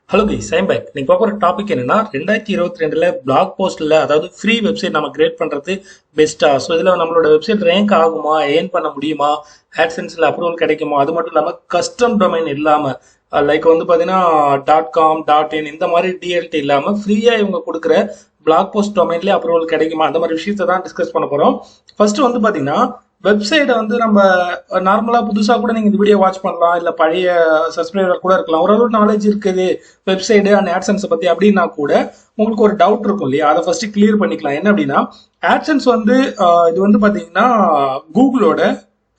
Hello guys, I'm back. நீங்க பார்க்குற topic என்னன்னா 2022 பிளாக் போஸ்ட்ல அதாவது ஃப்ரீ வெப்சைட் நம்ம கிரியேட் பண்றது பெஸ்ட்டா. ஸோ இதுல நம்மளோட வெப்சைட் ரேங்க் ஆகுமா, ஏர்ன் பண்ண முடியுமா, ஆட்சென்ஸ்ல அப்ரூவல் கிடைக்குமா, அது மட்டும் இல்லாம கஸ்டம் டொமைன் இல்லாம லைக் வந்து பாத்தீங்கன்னா .com .in இந்த மாதிரி டிஎல்டி இல்லாம ஃப்ரீயா இவங்க கொடுக்குற பிளாக் போஸ்ட் டொமைன்லேயே அப்ரூவல் கிடைக்குமா, அந்த மாதிரி விஷயத்தை தான் டிஸ்கஸ் பண்ண போறோம். ஃபர்ஸ்ட் வந்து பாத்தீங்கன்னா வெப்சைட்டை வந்து நம்ம நார்மலா புதுசா கூட நீங்க இந்த வீடியோ வாட்ச் பண்ணலாம், இல்ல பழைய சப்ஸ்கிரைபர் கூட இருக்கலாம். ஓரளவு நாலேஜ் இருக்குது வெப்சைட் அண்ட் ஆட்சன்ஸ் பத்தி அப்படின்னா கூட உங்களுக்கு ஒரு டவுட் இருக்கும் இல்லையா, அதை ஃபர்ஸ்ட் கிளியர் பண்ணிக்கலாம். என்ன அப்படின்னா ஆட்சன்ஸ் வந்து இது வந்து பாத்தீங்கன்னா கூகுளோட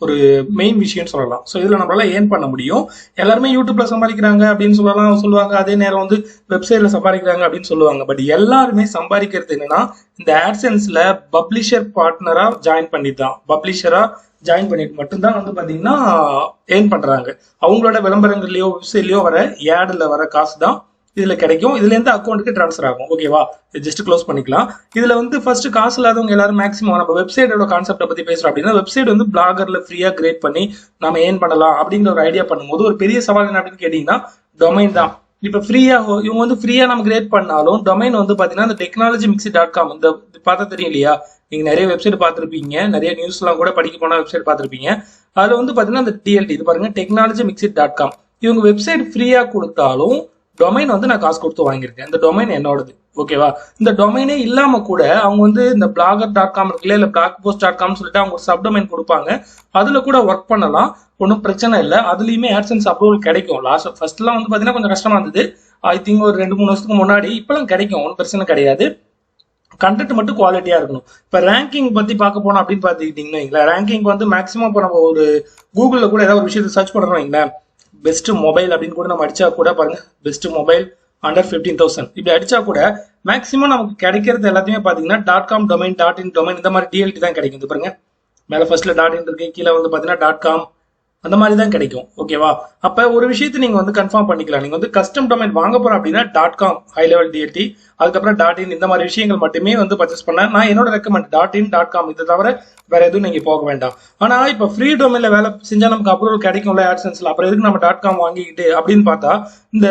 ஒரு மெயின் விஷயம்னு சொல்லலாம். ஸோ இதுல நம்மளால ஏர்ன் பண்ண முடியும். எல்லாருமே யூடியூப்ல சம்பாதிக்கிறாங்க அப்படின்னு சொல்லுவாங்க, அதே நேரம் வந்து வெப்சைட்ல சம்பாதிக்கிறாங்க அப்படின்னு சொல்லுவாங்க. பட் எல்லாருமே சம்பாதிக்கிறது என்னன்னா இந்த ஆட்சென்ஸ்ல பப்ளிஷர் பார்ட்னரா ஜாயின் பண்ணிதான், பப்ளிஷரா ஜாயின் பண்ணிட்டு மட்டும்தான் வந்து பாத்தீங்கன்னா ஏர்ன் பண்றாங்க. அவங்களோட விளம்பரங்கள்லயோ வெப்சைட்லயோ வர ஏட்ல வர காசு தான் இதுல கிடைக்கும். இதுல இருந்து அக்கௌண்ட்டுக்கு ட்ரான்ஸ்ஃபர் ஆகும். ஓகேவா, ஜஸ்ட் க்ளோஸ் பண்ணிக்கலாம். இதுல வந்து ஃபர்ஸ்ட் காசு இல்லாதவங்க எல்லாரும் மேக்ஸிமம் நம்ம வெப்சைட்டோட கான்செப்டை பத்தி பேசுறோம் அப்படின்னா வெப்சைட் வந்து பிளாகர்ல ஃப்ரீயா கிரியேட் பண்ணி நம்ம ஏர்ன் பண்ணலாம் அப்படிங்கிற ஒரு ஐடியா பண்ணும்போது ஒரு பெரிய சவால் என்ன அப்படின்னு கேட்டீங்கன்னா டொமைன் தான். இப்ப ஃப்ரீயா இவங்க வந்து ஃப்ரீயா நம்ம கிரியேட் பண்ணாலும் டொமைன் வந்து பாத்தீங்கன்னா இந்த technologyMixit.com இந்த பார்த்தா தெரியும் இல்லையா, நீங்க நிறைய வெப்சைட் பார்த்திருப்பீங்க, நிறைய நியூஸ் எல்லாம் கூட படிக்க போனா வெப்சைட் பார்த்திருப்பீங்க. அதுல வந்து பாத்தீங்கன்னா இந்த டிஎல்டி இது பாருங்க technologyMixit.com. இவங்க வெப்சைட் ஃப்ரீயா கொடுத்தாலும் டொமைன் வந்து நான் காசு கொடுத்து வாங்கியிருக்கேன். இந்த டொமைன் என்னோடது. ஓகேவா, இந்த டொமைனே இல்லாம கூட அவங்க வந்து இந்த blogger.com இருக்குல்ல, இல்ல blogpost.com சொல்லிட்டு அவங்க சப் டொமைன் கொடுப்பாங்க. அதுல கூட ஒர்க் பண்ணலாம், ஒன்றும் பிரச்சனை இல்லை. அதுலயுமே ஆட்சென்ஸ் அப்ரூவல் கிடைக்கும். ஃபர்ஸ்ட் எல்லாம் வந்து பாத்தீங்கன்னா கொஞ்சம் கஷ்டமா இருந்தது. ஐ திங்க் ஒரு 2-3 வருஷத்துக்கு முன்னாடி. இப்பெல்லாம் கிடைக்கும், ஒன்றும் பிரச்சனை கிடையாது. கண்டென்ட் மட்டும் குவாலிட்டியா இருக்கணும். இப்ப ரேங்கிங் பத்தி பார்க்க போனோம் அப்படின்னு பாத்துக்கிட்டீங்கன்னா ரேங்கிங் வந்து மேக்ஸிமம் இப்போ நம்ம ஒரு கூகுள்ல கூட ஏதாவது ஒரு விஷயத்தை சர்ச் பண்றோம் வைங்களேன், பெஸ்ட் மொபைல் அப்படின்னு கூட நம்ம அடிச்சா கூட பாருங்க, பெஸ்ட் மொபைல் அண்டர் 15,000 இப்படி அடிச்சா கூட மேக்ஸிமம் நமக்கு கிடைக்கிறது எல்லாத்தையுமே பாத்தீங்கன்னா .com டொமைன் .in டொமைன் இந்த மாதிரி டிஎல்டி தான் கிடைக்கும். பாருங்க மேல ஃபர்ஸ்ட்ல .in இருக்கு, கீழே வந்து பாத்தீங்கன்னா .com அந்த மாதிரி தான் கிடைக்கும். ஓகேவா, அப்ப ஒரு விஷயத்தை நீங்க வந்து கன்ஃபார்ம் பண்ணிக்கலாம். நீங்க வந்து கஸ்டம் டொமைன் வாங்க போறோம் அப்படின்னா .com ஹை லெவல் டிஎல்டி, அதுக்கப்புறம் .in இந்த மாதிரி விஷயங்கள் மட்டுமே வந்து பர்ச்சேஸ் பண்ண நான் என்னோட ரெக்கமெண்ட் .in .com இது தவிர வேற எதுவும் நீங்க போக வேண்டாம். ஆனா இப்ப ஃப்ரீ டொமைன்ல வேலை செஞ்சா நமக்கு அப்ரூவல் கிடைக்கும்ல ஆட்சென்ஸ்ல, அப்புறம் எதுக்கு நம்ம .com வாங்கிக்கிட்டு அப்படின்னு பார்த்தா இந்த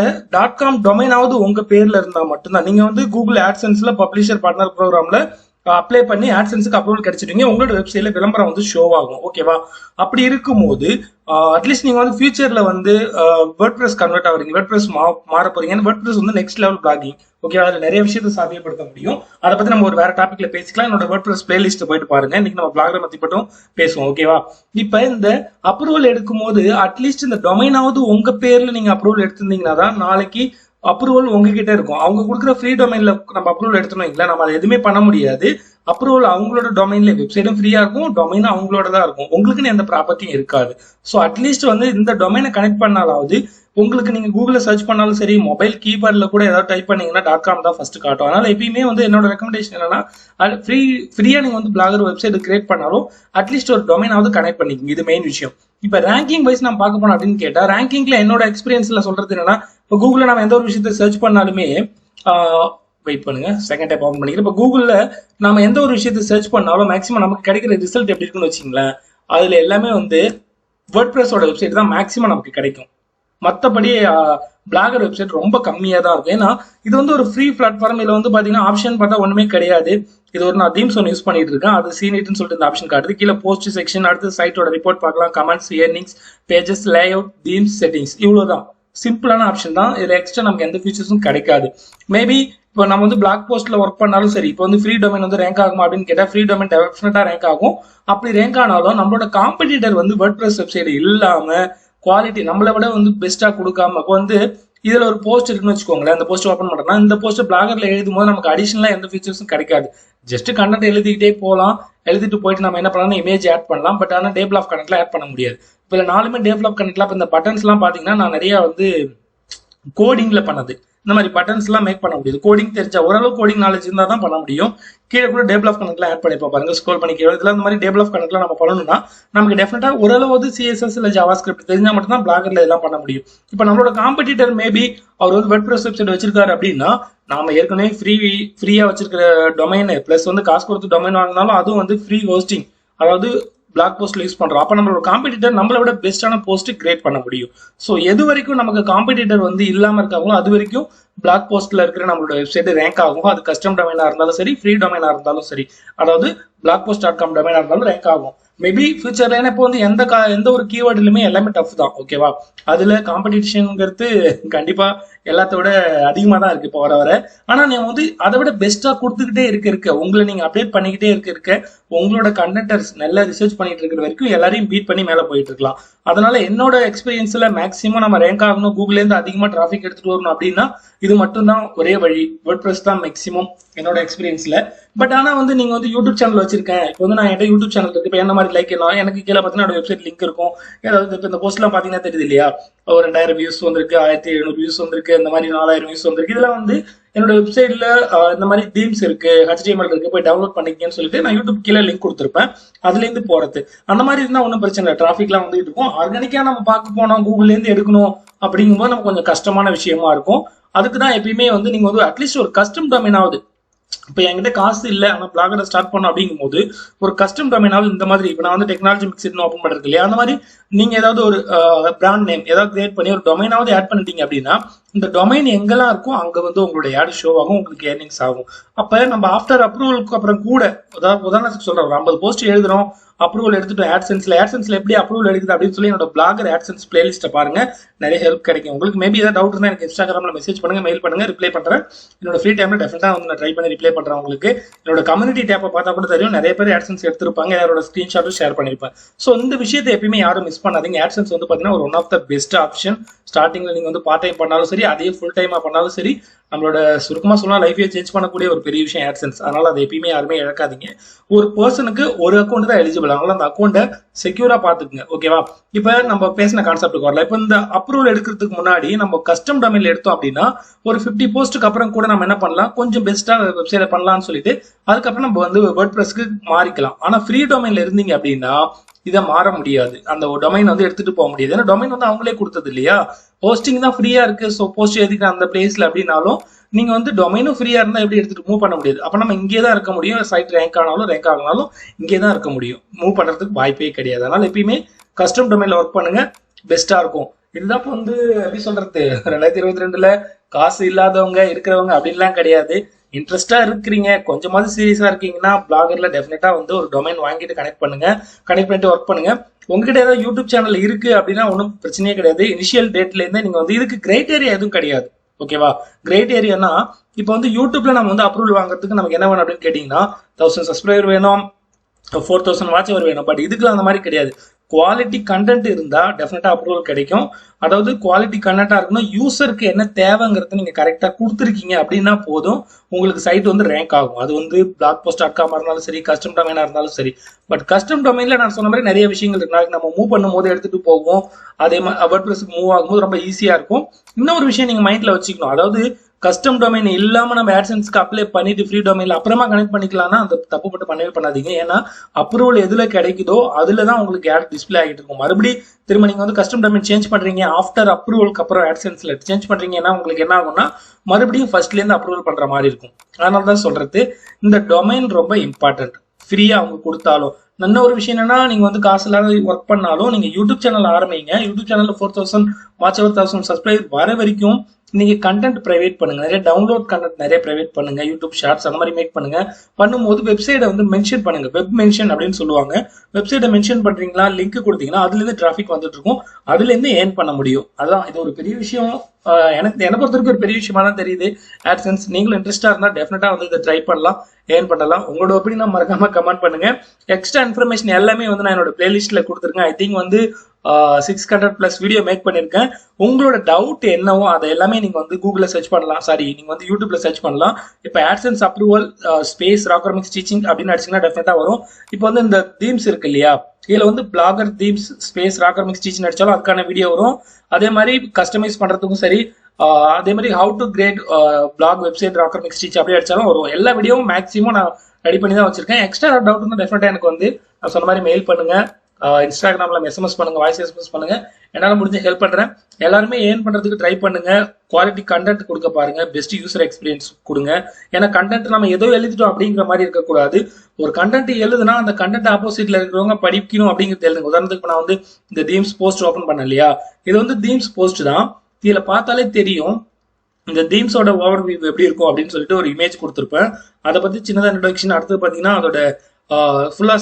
.com டொமைனாவது உங்க பேர்ல இருந்தா மட்டும்தான் நீங்க வந்து கூகுள் ஆட்சென்ஸ்ல பப்ளிஷர் பார்ட்னர் ப்ரோக்ராம்ல அப்ளை பண்ணி ஆட்சென்ஸுக்கு அப்ரூவல் கிடைச்சிட்டீங்க, உங்களோட வெப்சைட்ல விளம்பரம் வந்து ஷோ ஆகும். ஓகேவா, அப்படி இருக்கும்போது அட்லீஸ்ட் நீங்க வந்து ஃபியூச்சர்ல வந்து வேர்ட்பிரஸ் கன்வெர்ட் ஆகுறீங்க, வேர்ட்பிரஸ் மாற போறீங்க. வேர்ட்பிரஸ் வந்து நெக்ஸ்ட் லெவல் பிளாகிங். ஓகே, அதுல நிறைய விஷயத்தை சாத்தியப்படுத்த முடியும். அதை பத்தி நம்ம ஒரு வேற டாபிக்ல பேசிக்கலாம். என்னோட வேர்ட்பிரஸ் பிளேலிஸ்ட் போயிட்டு பாருங்க. இன்னைக்கு நம்ம பிளாகரை பத்தி மட்டும் பேசுவோம். ஓகேவா, இப்ப இந்த அப்ரூவல் எடுக்கும் போது அட்லீஸ்ட் இந்த டொமைனாவது உங்க பேர்ல நீங்க அப்ரூவல் எடுத்திருந்தீங்கன்னா தான் நாளைக்கு அப்ரூவல் உங்ககிட்ட இருக்கும். அவங்க கொடுக்குற ஃப்ரீ டொமைன்ல நம்ம அப்ரூவல் எடுத்தோம், நம்ம அதை எதுவுமே பண்ண முடியாது. அப்ரூவல் அவங்களோட டொமைன்ல வெப்சைட்டும் ஃப்ரீயா இருக்கும், டொமைனும் அவங்களோட தான் இருக்கும், உங்களுக்குன்னு எந்த ப்ராப்பர்ட்டியும் இருக்காது. ஸோ அட்லீஸ்ட் வந்து இந்த டொமைனை கனெக்ட் பண்ணாலாவது உங்களுக்கு நீங்க கூகுள்ல சர்ச் பண்ணாலும் சரி, மொபைல் கீபேர்ட்ல கூட ஏதாவது டைப் பண்ணீங்கன்னா .com தான் ஃபர்ஸ்ட் காட்டும். அதனால எப்பயுமே வந்து என்னோட ரெக்கமெண்டேஷன் என்னன்னா ஃப்ரீயா நீங்க வந்து பிளாகர் வெப்சைட் கிரியேட் பண்ணாலும் அட்லீஸ்ட் ஒரு டொமைனாவது கனெக்ட் பண்ணிக்கோங்க. இது மெயின் விஷயம். இப்ப ரேங்கிங் வைஸ் நம்ம பார்க்க போனோம் அப்படின்னு கேட்டா ரேங்கிங்ல என்னோட எக்ஸ்பீரியன்ஸ்ல சொல்றது என்னன்னா, இப்போ கூகுள்ல நம்ம எந்த ஒரு விஷயத்தை சர்ச் பண்ணாலுமே வெயிட் பண்ணுங்க, செகண்ட் டைப் ஓபன் பண்ணிக்கிறேன். இப்போ கூகுள்ல நம்ம எந்த ஒரு விஷயத்தை சர்ச் பண்ணாலும் மேக்ஸிமம் நமக்கு கிடைக்கிற ரிசல்ட் எப்படி இருக்குன்னு வச்சுங்களேன், அதுல எல்லாமே வந்து வேர்ட்பிரஸோட வெப்சைட் தான் மேக்ஸிமம் நமக்கு கிடைக்கும். மற்றபடி பிளாகர் வெப்சைட் ரொம்ப கம்மியா தான் இருக்கும். ஏன்னா இது வந்து ஒரு ஃப்ரீ பிளாட்ஃபார்ம். இதுல வந்து பாத்தீங்கன்னா ஆப்ஷன் பார்த்தா ஒண்ணுமே கிடையாது. இது ஒரு நான் தீம்ஸ் ஒன்று யூஸ் பண்ணிட்டு இருக்கேன், அது சீனிட்னு சொல்லிட்டு இந்த ஆப்ஷன் காட்டுது. கீழே போஸ்ட் செக்ஷன், அடுத்து சைட்டோட ரிப்போர்ட் பார்க்கலாம், comments, earnings, pages, layout, themes, settings, இவ்வளவுதான். சிம்பிளான ஆப்ஷன் தான். இதுல எக்ஸ்ட்ரா நமக்கு எந்த ஃபீச்சர்ஸும் கிடைக்காது. மேபி இப்போ நம்ம வந்து பிளாக் போஸ்ட்ல ஒர்க் பண்ணாலும் சரி, இப்போ வந்து ஃப்ரீ டொமைன் வந்து ரேங்க் ஆகுமா அப்படின்னு கேட்டா ஃப்ரீ டொமைன் டெஃபினட்டா ரேங்க் ஆகும். அப்படி ரேங்க் ஆனாலும் நம்மளோட காம்படிட்டர் வந்து வேர்ட்பிரஸ் வெப்சைட் இல்லாம குவாலிட்டி நம்மளை விட வந்து பெஸ்டா கொடுக்காம, இப்போ வந்து இதுல ஒரு போஸ்ட் இருக்குன்னு வச்சுக்கோங்களேன், அந்த போஸ்ட் ஓப்பன் பண்றோம்னா இந்த போஸ்ட் பிளாகர்ல எழுதும் போது நமக்கு அடிஷனலா எந்த ஃபீச்சர்ஸும் கிடைக்காது. ஜஸ்ட் கண்டென்ட் எழுதிக்கிட்டே போகலாம், எழுதிட்டு போயிட்டு நம்ம என்ன பண்ணலாம், இமேஜ் ஆட் பண்ணலாம். பட் ஆனால் டேபிள் ஆஃப் கண்டென்ட்ல ஆட் பண்ண முடியாது. இப்போ 4மே டேபிள் ஆஃப் கண்டென்ட்ல இந்த பட்டன்ஸ் எல்லாம் பாத்தீங்கன்னா நான் நிறைய வந்து கோடிங்ல பண்ணது, இந்த மாதிரி பட்டன்ஸ் எல்லாம் மேக் பண்ண முடியாது. கோடிங் தெரிஞ்சா ஓரளவு கோடிங் நாலேஜ் இருந்தா தான் பண்ண முடியும். கீழே கூட டேபிள் ஆஃப் கணக்குல ஆட் பண்ணிப்போம் பாருங்க, ஸ்க்ரோல் பண்ணி கீழே இதுல இந்த மாதிரி டேபிள் ஆஃப் கணக்குல நம்ம பண்ணணும்னா நமக்கு டெஃபினட்டா ஓரளவு சிஎஸ்எஸ் இல்ல ஜாவா ஸ்கிரிப்ட் தெரிஞ்சா மட்டும் தான் பிளாகர்ல இதெல்லாம் பண்ண முடியும். இப்போ நம்மளோட காம்படிட்டர் மேபி அவர் வந்து வேர்ட்பிரஸ் வெப்சைட் வச்சிருக்காரு அப்படின்னா நாம ஏற்கனவே ஃப்ரீயா வச்சிருக்கிற டொமைன் பிளஸ் வந்து காசு கொடுத்து டொமைன் வாங்கினாலும் அதுவும் வந்து ஃப்ரீ ஹோஸ்டிங், அதாவது பிளாக் போஸ்ட்ல யூஸ் பண்றோம். அப்ப நம்மளோட காம்படிட்டர் நம்மளை விட பெஸ்டான போஸ்ட் கிரியேட் பண்ண முடியும். ஸோ எது வரைக்கும் நமக்கு காம்படிட்டர் வந்து இல்லாம இருக்காங்களோ அது வரைக்கும் பிளாக் போஸ்ட்ல இருக்கிற நம்மளோட வெப்சைட் ரேங்க் ஆகும். அது கஸ்டம் டொமைனா இருந்தாலும் சரி, ஃப்ரீ டொமைனா இருந்தாலும் சரி, அதாவது blogpost.com டொமைனா இருந்தாலும் ரேங்க் ஆகும். மேபி ஃபியூச்சர்ல இப்போ வந்து எந்த ஒரு கீவேர்டுலுமே எல்லாமே டஃப் தான். ஓகேவா, அதுல காம்படிஷன்ங்கிறது கண்டிப்பா எல்லாத்தோட அதிகமா தான் இருக்கு இப்போ வர வர. ஆனா நீங்க வந்து அதை விட பெஸ்டா கொடுத்துக்கிட்டே இருக்க உங்களை நீங்க அப்டேட் பண்ணிக்கிட்டே இருக்க உங்களோட கண்டென்டர்ஸ் நல்லா ரிசர்ச் பண்ணிட்டு இருக்கிற வரைக்கும் எல்லாரையும் பீட் பண்ணி மேல போயிட்டு இருக்கலாம். அதனால என்னோட எக்ஸ்பீரியன்ஸ்ல மேக்ஸிமம் நம்ம ரேங்க் ஆகணும், கூகுள்ல இருந்து அதிகமா டிராபிக் எடுத்துட்டு வரணும் அப்படின்னா இது மட்டும் தான் ஒரே வழி. வேர்ட்பிரஸ் தான் மேக்ஸிமம் என்னோட எக்ஸ்பீரியன்ஸ்ல. பட் ஆனா வந்து நீங்க வந்து யூடியூப் சேனல் வச்சிருக்கேன், இப்போ வந்து நான் என்கிட்ட யூடியூப் சேனல் இருக்கு, இப்போ என்ன மாதிரி லைக் எனக்கு கீழே பார்த்தீங்கன்னா வெப்சைட் லிங்க் இருக்கும். ஏதாவது இப்போ இந்த போஸ்ட்லாம் பாத்தீங்கன்னா தெரியுது இல்லையா, ஒரு 2000 வியூஸ் வந்திருக்கு, 1700 வியூஸ் வந்திருக்கு, இந்த மாதிரி 4000 வியூஸ் வந்திருக்கு. இதெல்லாம் வந்து என்னோட வெப்சைட்ல இந்த மாதிரி தீம்ஸ் இருக்கு, HTML இருக்கு, போய் டவுன்லோட் பண்ணிக்கன்னு சொல்லிட்டு நான் யூடியூப் கீழே லிங்க் கொடுத்துருப்பேன், அதுல இருந்து போறது. அந்த மாதிரி இருந்தா ஒன்றும் பிரச்சனை இல்லை, டிராஃபிக்லாம் வந்துட்டு இருக்கும். ஆர்கானிக்கா நம்ம பார்க்க போனோம், கூகுள்ல இருந்து எடுக்கணும் அப்படிங்கும்போது நமக்கு கொஞ்சம் கஷ்டமான விஷயமா இருக்கும். அதுக்கு தான் எப்பயுமே வந்து நீங்க வந்து அட்லீஸ்ட் ஒரு கஸ்டம் டொமைன் ஆகுது. இப்போ என்கிட்ட காசு இல்லை ஆனா பிளாகரை ஸ்டார்ட் பண்ணோம் அப்படிங்கும் போது ஒரு கஸ்டம் டொமைனாவது இந்த மாதிரி இப்போ நான் வந்து டெக்னாலஜி மிக்ஸ்ட்னு ஓப்பன் பண்றது இல்லையா, அந்த மாதிரி நீங்க ஏதாவது ஒரு பிராண்ட் நேம் ஏதாவது கிரியேட் பண்ணி ஒரு டொமைனாவது ஆட் பண்ணிட்டீங்க அப்படின்னா இந்த டொமைன் எங்கெல்லாம் இருக்கும் அங்க வந்து உங்களோட ஆட் ஷோ ஆகும், உங்களுக்கு ஏர்னிங்ஸ் ஆகும். அப்ப நம்ம ஆஃப்டர் அப்ரூவலுக்கு அப்புறம் கூட, அதாவது உதாரணத்துக்கு சொல்றோம், ஒரு 50 போஸ்ட் எழுதுறோம், அப்ரூவல் எடுத்துட்டோம் ஆட்சென்ஸ்ல எப்படி அப்ரூவல் எடுக்குது அப்படின்னு சொல்லி என்னோட பிளாகர் ஆட்சென்ஸ் பிளேலிஸ்ட்டை பாருங்க, நிறைய ஹெல்ப் கிடைக்கும். உங்களுக்கு மேபி ஏதாவது டவுட் இருந்தால் எனக்கு இன்ஸ்டாகிராம்ல மெசேஜ் பண்ணுங்க, மெயில் பண்ணுங்க, ரிப்ளை பண்றேன். என்னோட ஃப்ரீ டைம்ல டெஃபினட்டா வந்து நான் ட்ரை பண்ணி ரிப்ளை பண்றேன். உங்களுக்கு என்னோட கம்யூனிட்டி டேப்பை பார்த்தா கூட தெரியும், நிறைய பேர் ஆட்சென்ஸ் எடுத்திருப்பாங்க, யாரோட ஸ்கிரீன்ஷாட்டும் ஷேர் பண்ணிருப்பேன். ஸோ இந்த விஷயத்தை எப்பயுமே யாரும் மிஸ் பண்ணாதீங்க. ஆட்சென்ஸ் வந்து பாத்தீங்கன்னா ஒரு one of the best option. ஸ்டார்டிங்ல நீங்க வந்து பார்ட் டைம் பண்ணாலும் சரி, அதே ஃபுல் டைமா பண்ணாலும் சரி, நம்மளோட சுருக்கமா சொன்னா லைஃபையே சேஞ்ச் பண்ணக்கூடிய ஒரு பெரிய விஷயம் ஆட்சென்ஸ். அதனால அதை எப்பயுமே யாருமே இழக்காதீங்க. ஒரு பர்சனுக்கு ஒரு அக்கௌண்ட் தான் எலிஜிபிள், அதனால அந்த அக்கௌண்ட்டை செக்யூரா பாத்துக்குங்க. ஓகேவா, இப்ப நம்ம பேசின கான்செப்டுக்கு வரல. இப்ப இந்த அப்ரூவல் எடுக்கிறதுக்கு முன்னாடி நம்ம கஸ்டம் டொமைன்ல எடுத்தோம் அப்படின்னா ஒரு 50 போஸ்ட்டுக்கு அப்புறம் கூட நம்ம என்ன பண்ணலாம், கொஞ்சம் பெஸ்டா வெப்சைட் பண்ணலாம்னு சொல்லிட்டு அதுக்கப்புறம் நம்ம வந்து வேர்ட்பிரஸ்க்கு மாறிக்கலாம். ஆனா ஃப்ரீ டொமைன்ல இருந்தீங்க அப்படின்னா இதை மாற முடியாது, அந்த டொமைன் வந்து எடுத்துட்டு போக முடியாது. ஏன்னா டொமைன் வந்து அவங்களே கொடுத்தது இல்லையா, போஸ்டிங் தான் ஃப்ரீயா இருக்கு, ஸோ போஸ்ட் எதுக்கு அந்த பிளேஸ்ல அப்படின்னாலும் நீங்க வந்து டொமைனும் ஃப்ரீயா இருந்தா எப்படி எடுத்துட்டு மூவ் பண்ண முடியாது. அப்ப நம்ம இங்கே தான் இருக்க முடியும், சைட் ரேங்க் ஆனாலும் இங்கே தான் இருக்க முடியும், மூவ் பண்றதுக்கு வாய்ப்பே கிடையாது. அதனால எப்பயுமே கஸ்டம் டொமைன்ல ஒர்க் பண்ணுங்க, பெஸ்டா இருக்கும். இதுதான் இப்போ வந்து எப்படி சொல்றது, 2022ல காசு இல்லாதவங்க இருக்கிறவங்க அப்படின்லாம் கிடையாது. இன்ட்ரெஸ்டா இருக்கிறீங்க, கொஞ்சமாவது சீரியஸா இருக்கீங்கன்னா பிளாகர்ல டெஃபினட்டா வந்து ஒரு டொமைன் வாங்கிட்டு கனெக்ட் பண்ணிட்டு ஒர்க் பண்ணுங்க. உங்ககிட்ட ஏதாவது யூடியூப் சேனல் இருக்கு அப்படின்னா ஒன்றும் பிரச்சனையே கிடையாது. இனிஷியல் டேட்ல இருந்தே நீங்க வந்து இதுக்கு கிரைட்டேரியா எதுவும் கிடையாது. ஓகேவா, கிரைட்டேரியானா இப்போ வந்து யூடியூப்ல நம்ம வந்து அப்ரூவல் வாங்குறதுக்கு நமக்கு என்ன வேணும் அப்படின்னு கேட்டீங்கன்னா 1000 சப்ஸ்கிரைபர் வேணும், 4000 வாட்ச் அவர் வேணும். பட் இதுக்குலாம் அந்த மாதிரி கிடையாது. குவாலிட்டி கண்டென்ட் இருந்தா டெஃபினட்டா அப்ரூவல் கிடைக்கும். அதாவது குவாலிட்டி கண்டென்ட்டா இருக்கணும், யூசருக்கு என்ன தேவைங்கிறத நீங்க கரெக்டா கொடுத்துருக்கீங்க அப்படின்னா போதும், உங்களுக்கு சைட் வந்து ரேங்க் ஆகும். அது வந்து blogpost.com இருந்தாலும் சரி, கஸ்டம் டொமைனா இருந்தாலும் சரி. பட் கஸ்டம் டொமைன்ல நான் சொன்ன மாதிரி நிறைய விஷயங்கள் இருக்கு. நாளைக்கு நம்ம மூவ் பண்ணும் போது எடுத்துட்டு போவோம், அதே மாதிரி வேர்ட்பிரஸ்க்கு மூவ் ஆகும்போது ரொம்ப ஈஸியா இருக்கும். இன்னொரு விஷயம் நீங்க மைண்ட்ல வச்சுக்கணும், அதாவது கஸ்டம் டொமைன் இல்லாம நம்ம ஆட்சென்ஸ்க்கு அப்ளை பண்ணிட்டு ஃப்ரீ டொமைன்ல அப்புறமா கனெக்ட் பண்ணிக்கலாம்னா அந்த தப்பு மட்டும் பண்ணவே பண்ணாதீங்க. ஏன்னா அப்ரூவல் எதுல கிடைக்குதோ அதுலதான் உங்களுக்கு ஆட் டிஸ்பிளே ஆகிட்டு இருக்கும். மறுபடியும் திரும்ப நீங்க வந்து கஸ்டம் டொமைன் சேஞ்ச் பண்றீங்க, ஆஃப்டர் அப்ரூவலுக்கு அப்புறம் ஆட்சென்ஸ்ல சேஞ்ச் பண்றீங்கன்னா உங்களுக்கு என்ன ஆகும்னா மறுபடியும் ஃபர்ஸ்ட்ல இருந்து அப்ரூவல் பண்ற மாதிரி இருக்கும். அதனாலதான் சொல்றது, இந்த டொமைன் ரொம்ப இம்பார்ட்டன்ட். ஃப்ரீயா அவங்க கொடுத்தாலும் நல்ல ஒரு விஷயம் என்னன்னா, நீங்க வந்து காசு இல்லாத ஒர்க் பண்ணாலும் நீங்க யூடியூப் சேனல் ஆரம்பிங்க. யூடியூப் சேனல்ல 4000 வாட்ச் அவர் 1000 சப்ஸ்கிரைபர் வர வரைக்கும் நீங்க கண்டென்ட் பிரைவேட் பண்ணுங்க, நிறைய டவுன்லோட் கண்டென்ட் நிறைய பிரைவேட் பண்ணுங்க, யூடியூப் ஷார்ட்ஸ் அந்த மாதிரி மேக் பண்ணுங்க. பண்ணும்போது வெப்சைட்டை வந்து மென்ஷன் பண்ணுங்க, வெப் மென்ஷன் அப்படின்னு சொல்லுவாங்க. வெப்சைட்டை மென்ஷன் பண்றீங்களா, லிங்க் கொடுத்தீங்கன்னா அதுல இருந்து டிராபிக் வந்துட்டு இருக்கும், அதுல இருந்து ஏர்ன் பண்ண முடியும். அதான் இது ஒரு பெரிய விஷயம். என்னை பொறுத்தவரைக்கும் ஒரு பெரிய விஷயமா தான் தெரியுது AdSense. நீங்களும் இன்ட்ரெஸ்டா இருந்தா டெஃபினட்டா வந்து இதை ட்ரை பண்ணலாம், ஏர்ன் பண்ணலாம். உங்களோட ஒப்பீனியன் மறக்காம கமெண்ட் பண்ணுங்க. எக்ஸ்ட்ரா இன்ஃபர்மேஷன் எல்லாமே வந்து நான் என்னோட பிளேலிஸ்ட்ல கொடுத்துருக்கேன். ஐ திங்க் வந்து 600+ வீடியோ மேக் பண்ணிருக்கேன். உங்களோட டவுட் என்னவோ அதை எல்லாமே நீங்க வந்து கூகுள்ல சர்ச் பண்ணலாம், நீங்க வந்து யூடியூப்ல சர்ச் பண்ணலாம். இப்போ AdSense அப்ரூவல் ஸ்பேஸ் ராக்கர்மிக்ஸ் டீச்சிங் அப்படின்னு அடிச்சீங்கன்னா டெஃபினட்டா வரும். இப்போ வந்து இந்த தீம்ஸ் இருக்கு இல்லையா, இதுல வந்து பிளாகர் தீம்ஸ் ஸ்பேஸ் ராக்கர்மிக்ஸ் டீச்சிங் அடிச்சாலும் அதுக்கான வீடியோ வரும். அதே மாதிரி கஸ்டமைஸ் பண்றதுக்கும் சரி, அதே மாதிரி how to create blog website ராக்கர்மிக்ஸ் டீச் அப்படி அடிச்சாலும் வரும். எல்லா வீடியோவும் மேக்ஸிமம் நான் ரெடி பண்ணி தான் வச்சிருக்கேன். எக்ஸ்ட்ரா டவுட் இருந்தால் டெஃபினட்டா எனக்கு வந்து நான் சொன்ன மாதிரி மெயில் பண்ணுங்க, இன்ஸ்டாகிராம்ல எஸ்எம்எஸ் பண்ணுங்க, வாய்ஸ் எஸ்எம்எஸ் பண்ணுங்க, என்னால முடிஞ்ச ஹெல்ப் பண்றேன். எல்லாருமே ஏர்ன் பண்றதுக்கு ட்ரை பண்ணுங்க, குவாலிட்டி கண்டென்ட் கொடுக்க பாருங்க, பெஸ்ட் யூசர் எக்ஸ்பீரியன்ஸ் கொடுங்க. ஏன்னா கண்டென்ட் நம்ம ஏதோ எழுதிட்டோம் அப்படிங்கிற மாதிரி இருக்கக்கூடாது. ஒரு கண்டென்ட் எழுதுனா அந்த கண்டென்ட் ஆப்போசிட்ல இருக்கிறவங்க படிக்கணும் அப்படிங்கிறது எழுதுங்க. உதாரணத்துக்கு நான் வந்து இந்த தீம்ஸ் போஸ்ட் ஓபன் பண்ண இல்லையா, இது வந்து தீம்ஸ் போஸ்ட் தான். இதுல பார்த்தாலே தெரியும் இந்த தீம்ஸோட ஓவர் வியூ எப்படி இருக்கும் அப்படின்னு சொல்லிட்டு ஒரு இமேஜ் கொடுத்துருப்பேன். அதை பத்தி சின்னதாக இன்ட்ரோடக்ஷன். அடுத்தது பார்த்தீங்கன்னா அதோட ஃபுல்லா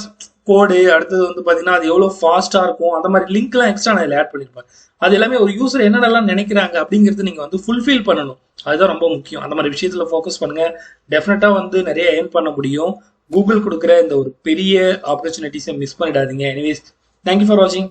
கோடு, அடுத்தது வந்து பாத்தீங்கன்னா அது எவ்வளவு ஃபாஸ்டா இருக்கும், அந்த மாதிரி லிங்க் எல்லாம் எக்ஸ்ட்ரா நான் ஆட் பண்ணிருப்பேன். அது எல்லாமே ஒரு யூசர் என்னென்னலாம் நினைக்கிறாங்க அப்படிங்கிறது நீங்க வந்து ஃபுல்ஃபில் பண்ணணும். அதுதான் ரொம்ப முக்கியம். அந்த மாதிரி விஷயத்துல ஃபோக்கஸ் பண்ணுங்க. டெஃபினட்டா வந்து நிறைய ஏர்ன் பண்ண முடியும். கூகுள் கொடுக்குற இந்த ஒரு பெரிய ஆப்பர்ச்சுனிட்டிஸை மிஸ் பண்ணிடாதீங்க. எனிவேஸ், தேங்க்யூ ஃபார் வாட்சிங்.